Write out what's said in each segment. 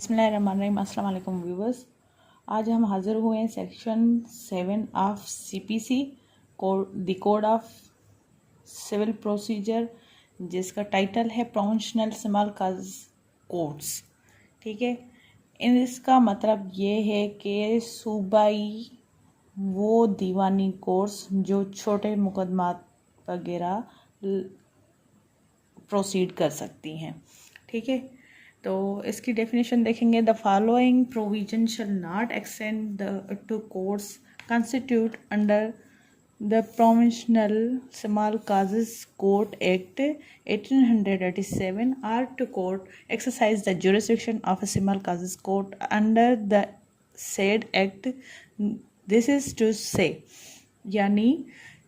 बिस्मिल्लाहिर्रहमानिर्रहीम। अस्सलाम वालेकुम व्यूवर्स। आज हम हाज़िर हुए हैं section 7 of CPC the code of civil procedure, जिसका टाइटल है प्रोविंशनल सिमल काज कोड्स। ठीक है, इसका मतलब ये है कि सूबाई वो दीवानी कोर्स जो छोटे मुकदमात वगैरह प्रोसीड कर सकती हैं। ठीक है, तो इसकी डेफिनेशन देखेंगे। The following provision shall not extend the to courts constitute under the provincial small causes court act 1887 are to court exercise the jurisdiction of a civil causes court under the said act. This is to say, यानी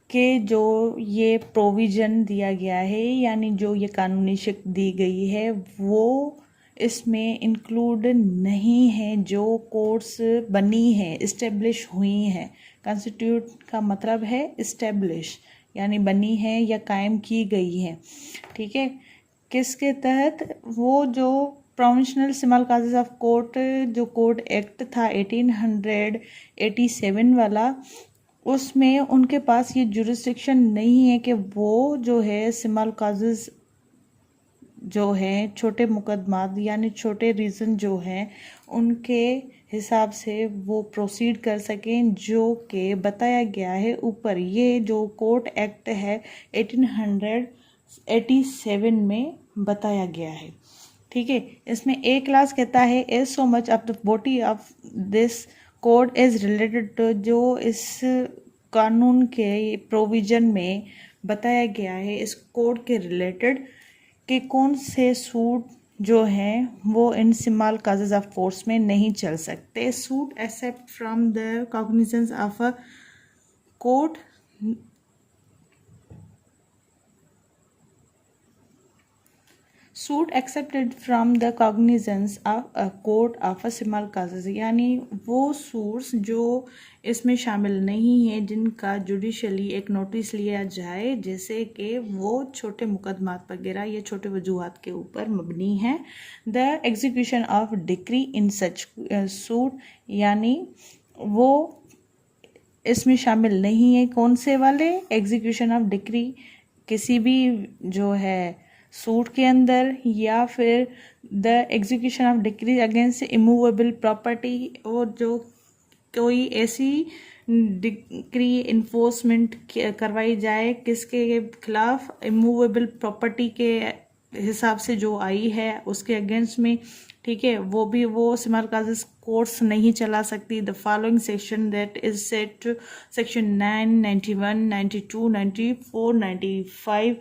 कि जो ये provision दिया गया है, यानी जो ये कानूनी शिक दी गई है, वो इसमें इंक्लूड नहीं है जो कोर्ट्स बनी है, इस्टेब्लिश हुई हैं। कॉन्स्टिट्यूट का मतलब है इस्टेब्लिश, यानी बनी है या कायम की गई है। ठीक है, किसके तहत? वो जो provincial small causes of court जो कोर्ट एक्ट था 1887 वाला, उसमें उनके पास ये जुरिस्डिक्शन नहीं है कि वो जो है सिमल काजेस जो हैं छोटे मुकदमात यानी छोटे रीज़न जो हैं उनके हिसाब से वो प्रोसीड कर सकें, जो कि बताया गया है ऊपर। ये जो कोर्ट एक्ट है 1887 में बताया गया है। ठीक है, इसमें एक क्लास कहता है as so much of the body of this code is related to, जो इस कानून के प्रोविज़न में बताया गया है इस कोड के रिलेटेड कि कौन से सूट जो हैं वो इन सिमल काजेस ऑफ कोर्ट्स में नहीं चल सकते। Suit except from the cognizance of a court suit excepted from the cognizance of a court of a small causes, यानी वो सूट्स जो इसमें शामिल नहीं है जिनका जुडिशली एक नोटिस लिया जाए, जैसे कि वो छोटे मुकदमात वगैरह या छोटे वजूहात के ऊपर मबनी हैं। The execution of decree in such suit, यानी वो इसमें शामिल नहीं है। कौन से वाले? एग्जीक्यूशन ऑफ डिक्री किसी भी जो है सूट के अंदर, या फिर the execution of decree against immovable property, और जो कोई ऐसी डिक्री इन्फोर्समेंट करवाई जाए किसके खिलाफ? इमूवेबल प्रॉपर्टी के हिसाब से जो आई है उसके अगेंस्ट में। ठीक है, वो भी वो सिमल काजेस कोर्ट्स नहीं चला सकती। The following section that is set to section 9, 91, 92, 94, 95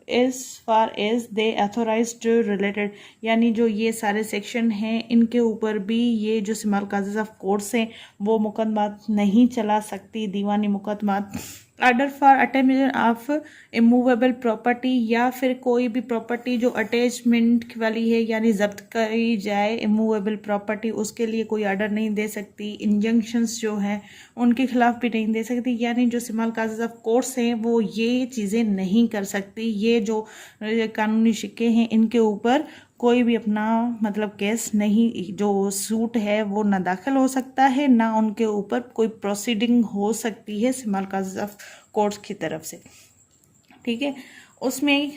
as far as they authorized related, यानी जो ये सारे सेक्शन हैं इनके ऊपर भी ये जो सिमल काजेस ऑफ कोर्ट्स हैं वो मुकदमात नहीं चला सकती, दीवानी मुकदमात। Order for attachment of immovable property, या फिर कोई भी प्रॉपर्टी जो अटैचमेंट वाली है यानी जब्त करी जाए इमूवेबल प्रॉपर्टी, उसके लिए कोई ऑर्डर नहीं दे सकती। इंजंक्शंस जो हैं उनके खिलाफ भी नहीं दे सकती, यानी जो सिमल काजेस ऑफ कोर्ट्स हैं वो ये चीज़ें नहीं कर सकती। ये जो कानूनी शिक्के हैं इनके ऊपर कोई भी अपना मतलब केस नहीं, जो सूट है वो ना दाखिल हो सकता है, ना उनके ऊपर कोई प्रोसीडिंग हो सकती है सिमल काजेस ऑफ कोर्ट्स की तरफ से। ठीक है, उसमें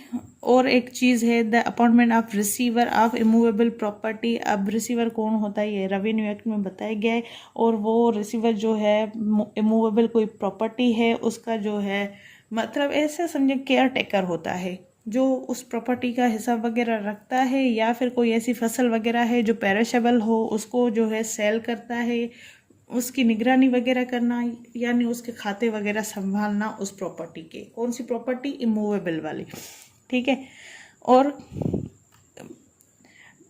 और एक चीज़ है the appointment of receiver of immovable property. अब रिसीवर कौन होता है ये रेवेन्यू एक्ट में बताया गया है, और वो रिसीवर जो है इमूवेबल कोई प्रॉपर्टी है उसका जो है मतलब ऐसे समझे केयर टेकर होता है, जो उस प्रॉपर्टी का हिसाब वगैरह रखता है, या फिर कोई ऐसी फसल वगैरह है जो पेरिशेबल हो उसको जो है सेल करता है, उसकी निगरानी वगैरह करना, यानी उसके खाते वगैरह संभालना उस प्रॉपर्टी के। कौन सी प्रॉपर्टी? इमूवेबल वाली। ठीक है, और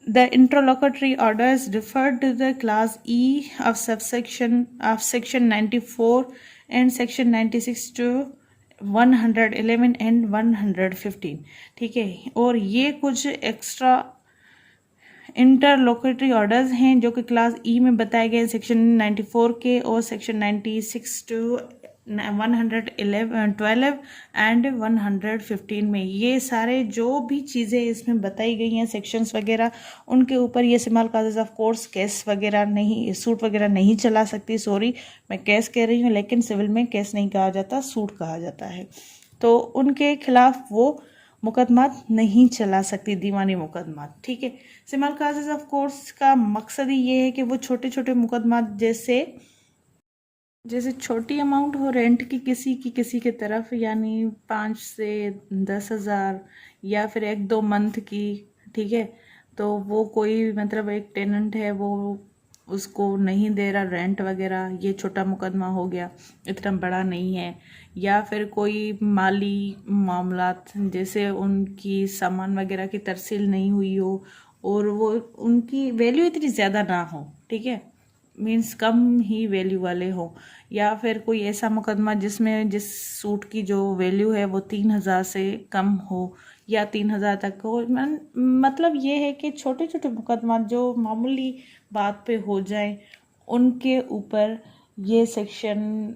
the interlocutory orders referred to the class E of subsection of section 94 and section 96 to 111 and 115। ठीक है, और ये कुछ एक्स्ट्रा इंटरलोकेटरी ऑर्डर्स हैं जो कि क्लास ई में बताए गए सेक्शन 94 के और सेक्शन 96 टू 112 एंड 115 में ये सारे जो भी चीज़ें इसमें बताई गई हैं सेक्शंस वगैरह, उनके ऊपर ये सिमाल काजेज ऑफ कोर्स केस वगैरह नहीं, सूट वगैरह नहीं चला सकती। सॉरी, मैं केस कह रही हूँ, लेकिन सिविल में केस नहीं कहा जाता, सूट कहा जाता है। तो उनके खिलाफ वो मुकदमात नहीं चला सकती, दीवानी मुकदमात। ठीक है, सिमाल काजेज ऑफ कोर्स का मकसद ही ये है कि वो छोटे छोटे मुकदमात जैसे छोटी अमाउंट हो रेंट की किसी के तरफ, यानी 5 से 10,000 या फिर 1-2 मंथ की। ठीक है, तो वो कोई मतलब एक टेनेंट है, वो उसको नहीं दे रहा रेंट वगैरह, ये छोटा मुकदमा हो गया, इतना बड़ा नहीं है। या फिर कोई माली मामलात, जैसे उनकी सामान वगैरह की तरसील नहीं हुई हो और वो उनकी वैल्यू इतनी ज़्यादा ना हो। ठीक है, मीन्स कम ही वैल्यू वाले हो। या फिर कोई ऐसा मुकदमा जिस सूट की जो वैल्यू है वो 3,000 से कम हो या 3,000 तक हो। मतलब ये है कि छोटे छोटे मुकदमा जो मामूली बात पे हो जाए, उनके ऊपर ये सेक्शन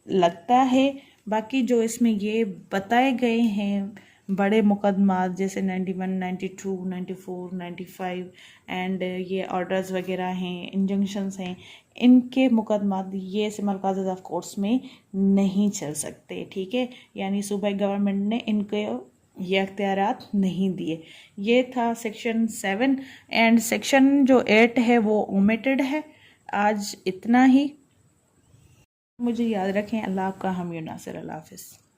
लगता है। बाकी जो इसमें ये बताए गए हैं बड़े मुकदमा, जैसे 91, 92, 94, 95 एंड ये ऑर्डर्स वगैरह हैं, इंजंक्शंस हैं, इनके मुकदमा ये सिमल काजेज ऑफ कोर्ट्स में नहीं चल सकते। ठीक है, यानी सूबाई गवर्नमेंट ने इनके ये अख्तियारात नहीं दिए। ये था सेक्शन 7 एंड सेक्शन जो 8 है वो ओमिटेड है। आज इतना ही, मुझे याद रखें। अल्लाह आपका हम नासिर। अल्लाह हाफिज़।